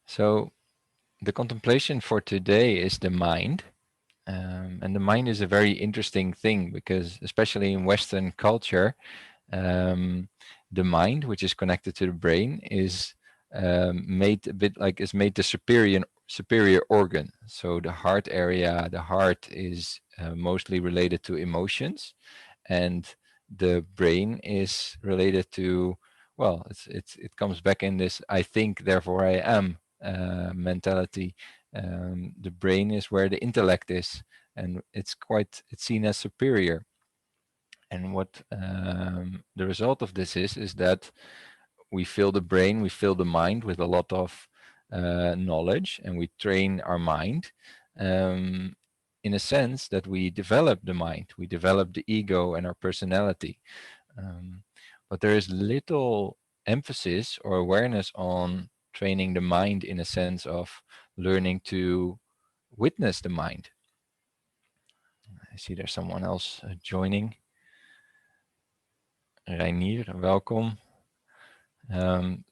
So the contemplation for today is the mind. And the mind is a very interesting thing because, especially in Western culture, um, the mind, which is connected to the brain, is made a bit like is made the superior organ. So the heart area, the heart is mostly related to emotions, and the brain is related to, well, it comes back in this I think therefore I am mentality. The brain is where the intellect is, and it's seen as superior. And what the result of this is that we fill the brain, we fill the mind with a lot of knowledge, and we train our mind um, in a sense that we develop the mind, we develop the ego and our personality. Um, but there is little emphasis or awareness on training the mind in a sense of learning to witness the mind. I see there's someone else joining. Reinier, welcome.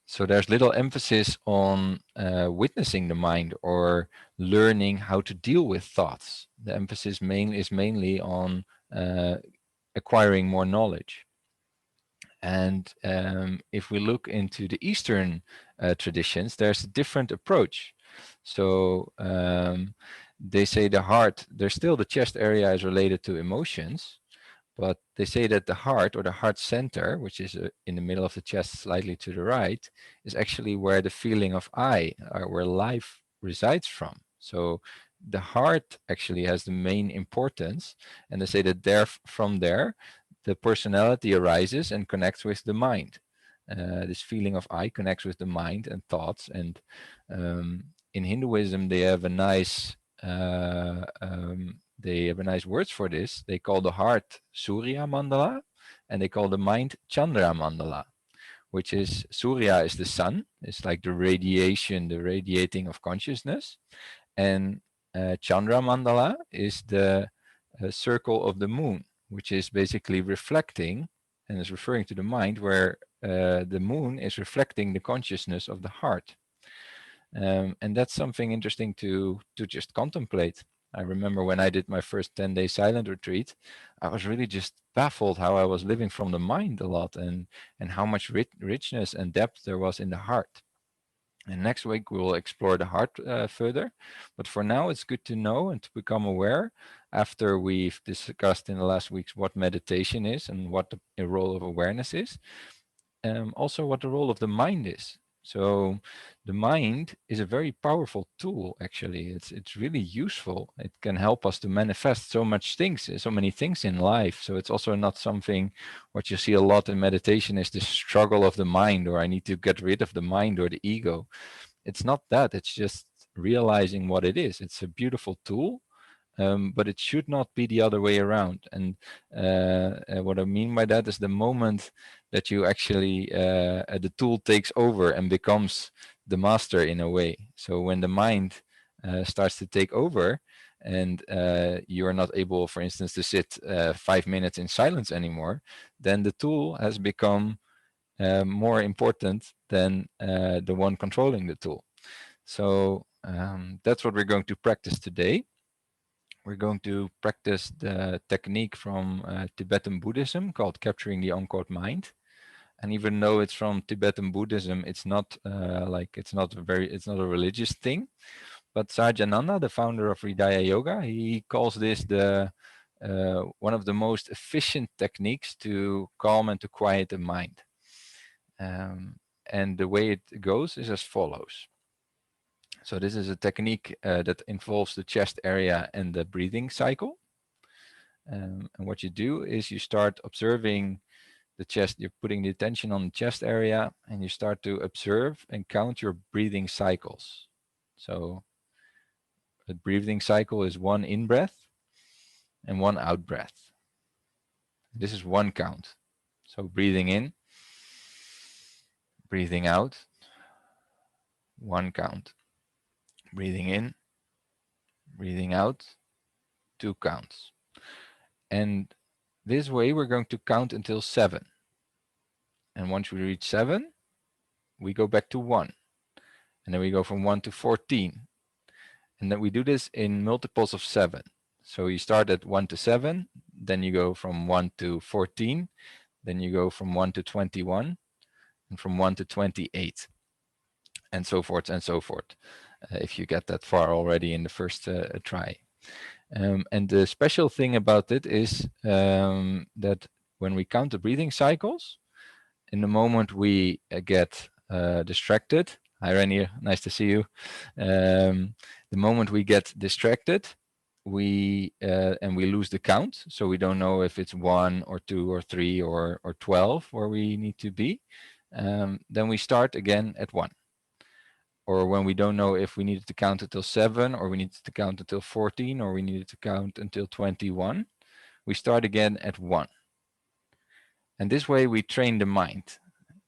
So there's little emphasis on witnessing the mind or learning how to deal with thoughts. The emphasis is mainly on acquiring more knowledge. And if we look into the Eastern traditions, there's a different approach. So they say the heart, there's still the chest area is related to emotions, but they say that the heart or the heart center, which is in the middle of the chest, slightly to the right, is actually where the feeling of I, where life resides from. So the heart actually has the main importance, and they say that from there, the personality arises and connects with the mind. This feeling of I connects with the mind and thoughts. And in Hinduism, they have a nice words for this. They call the heart Surya Mandala, and they call the mind Chandra Mandala, which is Surya is the sun. It's like the radiation, the radiating of consciousness. And Chandra Mandala is the circle of the moon, which is basically reflecting and is referring to the mind, where the moon is reflecting the consciousness of the heart. And that's something interesting to just contemplate. I remember when I did my first 10-day silent retreat, I was really just baffled how I was living from the mind a lot, and how much richness and depth there was in the heart. And next week we will explore the heart further. But for now, it's good to know and to become aware, after we've discussed in the last weeks what meditation is and what the role of awareness is, also what the role of the mind is. So the mind is a very powerful tool. Actually, it's really useful. It can help us to manifest so many things in life. So it's also not something what you see a lot in meditation is the struggle of the mind, or I need to get rid of the mind or the ego. It's not that. It's just realizing what it is. It's a beautiful tool, but it should not be the other way around. And what I mean by that is the moment that you actually the tool takes over and becomes the master in a way. So when the mind starts to take over, and you are not able, for instance, to sit 5 minutes in silence anymore, then the tool has become more important than the one controlling the tool. So that's what we're going to practice today. We're going to practice the technique from Tibetan Buddhism called capturing the uncaught mind. And even though it's from Tibetan Buddhism, it's not it's not a religious thing. But Sahajananda, the founder of Hridaya Yoga, he calls this the one of the most efficient techniques to calm and to quiet the mind. And the way it goes is as follows. So this is a technique that involves the chest area and the breathing cycle. And what you do is you start observing the chest, you're putting the attention on the chest area, and you start to observe and count your breathing cycles. So a breathing cycle is one in breath and one out breath. This is one count. So breathing in, breathing out, one count. Breathing in, breathing out, two counts. And this way we're going to count until 7. And once we reach 7, we go back to 1. and then we go from 1 to 14. And then we do this in multiples of 7. So you start at 1 to 7, then you go from 1 to 14, then you go from 1 to 21, and from 1 to 28, and so forth and so forth, if you get that far already in the first try. And the special thing about it is that when we count the breathing cycles, in the moment we get distracted, hi Rainier, nice to see you. The moment we get distracted, we lose the count, so we don't know if it's 1 or 2 or 3 or 12 where we need to be. Then we start again at 1. Or when we don't know if we needed to count until 7, or we needed to count until 14, or we needed to count until 21, we start again at 1. And this way we train the mind.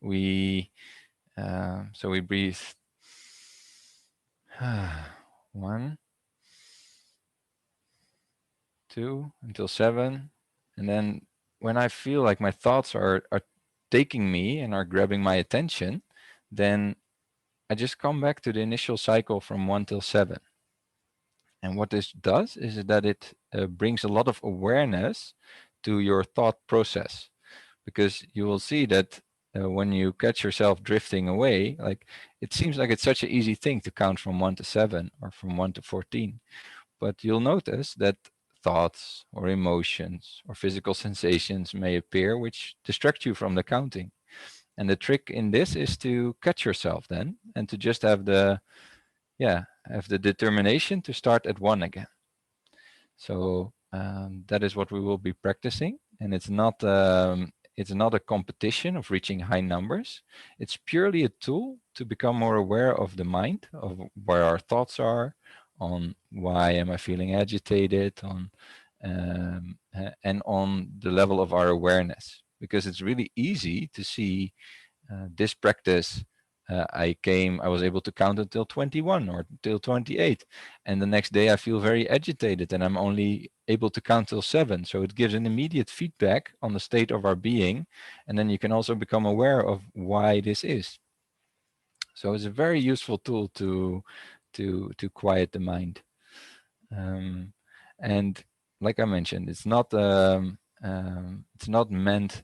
So we breathe 1, 2 until 7, and then when I feel like my thoughts are taking me and are grabbing my attention, then I just come back to the initial cycle from 1 till 7. And what this does is that it brings a lot of awareness to your thought process, because you will see that when you catch yourself drifting away, like it seems like it's such an easy thing to count from 1 to 7 or from 1 to 14. But you'll notice that thoughts or emotions or physical sensations may appear which distract you from the counting. And the trick in this is to catch yourself then, and to just have the determination to start at 1 again. So that is what we will be practicing, and it's not a competition of reaching high numbers. It's purely a tool to become more aware of the mind, of where our thoughts are, on why am I feeling agitated, on and on the level of our awareness. Because it's really easy to see this practice. I was able to count until 21 or till 28. And the next day I feel very agitated and I'm only able to count till 7. So it gives an immediate feedback on the state of our being. And then you can also become aware of why this is. So it's a very useful tool to quiet the mind. And like I mentioned, it's not meant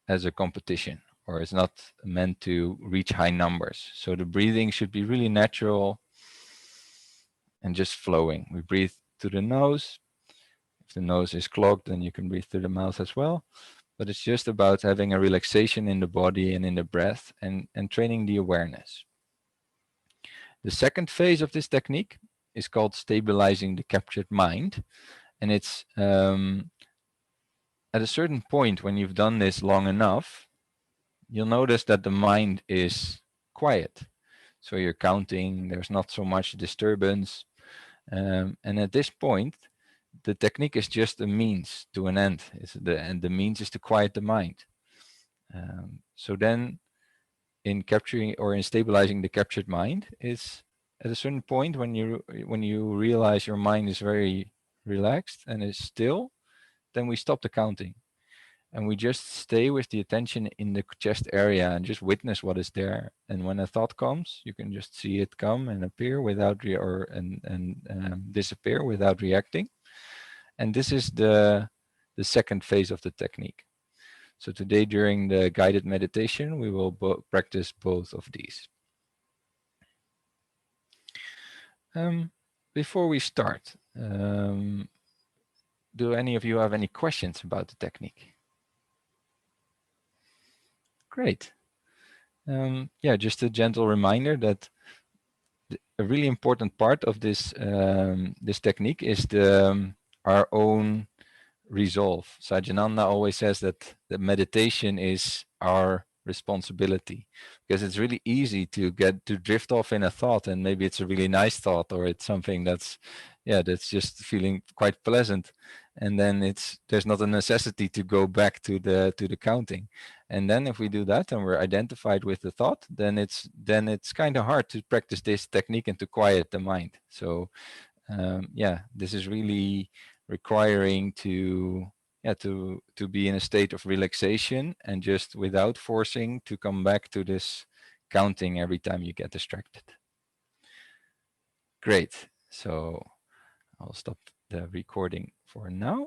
as a competition, or it's not meant to reach high numbers. So the breathing should be really natural and just flowing. We breathe through the nose. If the nose is clogged, then you can breathe through the mouth as well. But it's just about having a relaxation in the body and in the breath, and training the awareness. The second phase of this technique is called stabilizing the captured mind. And it's at a certain point when you've done this long enough, you'll notice that the mind is quiet. So you're counting, there's not so much disturbance. And at this point, the technique is just a means to an end. And the means is to quiet the mind. So then in capturing or in stabilizing the captured mind is at a certain point when you realize your mind is very relaxed and is still, then we stop the counting. And we just stay with the attention in the chest area and just witness what is there. And when a thought comes, you can just see it come and appear without disappear without reacting. And this is the second phase of the technique. So today during the guided meditation, we will practice both of these. Before we start, do any of you have any questions about the technique? Great. Just a gentle reminder that a really important part of this this technique is our own resolve. Sajjananda always says that the meditation is our responsibility, because it's really easy to drift off in a thought, and maybe it's a really nice thought, or it's something that's just feeling quite pleasant, and then there's not a necessity to go back to the counting. And then if we do that and we're identified with the thought, then it's kind of hard to practice this technique and to quiet the mind. So this is really requiring to be in a state of relaxation, and just without forcing to come back to this counting every time you get distracted. Great. So I'll stop the recording for now.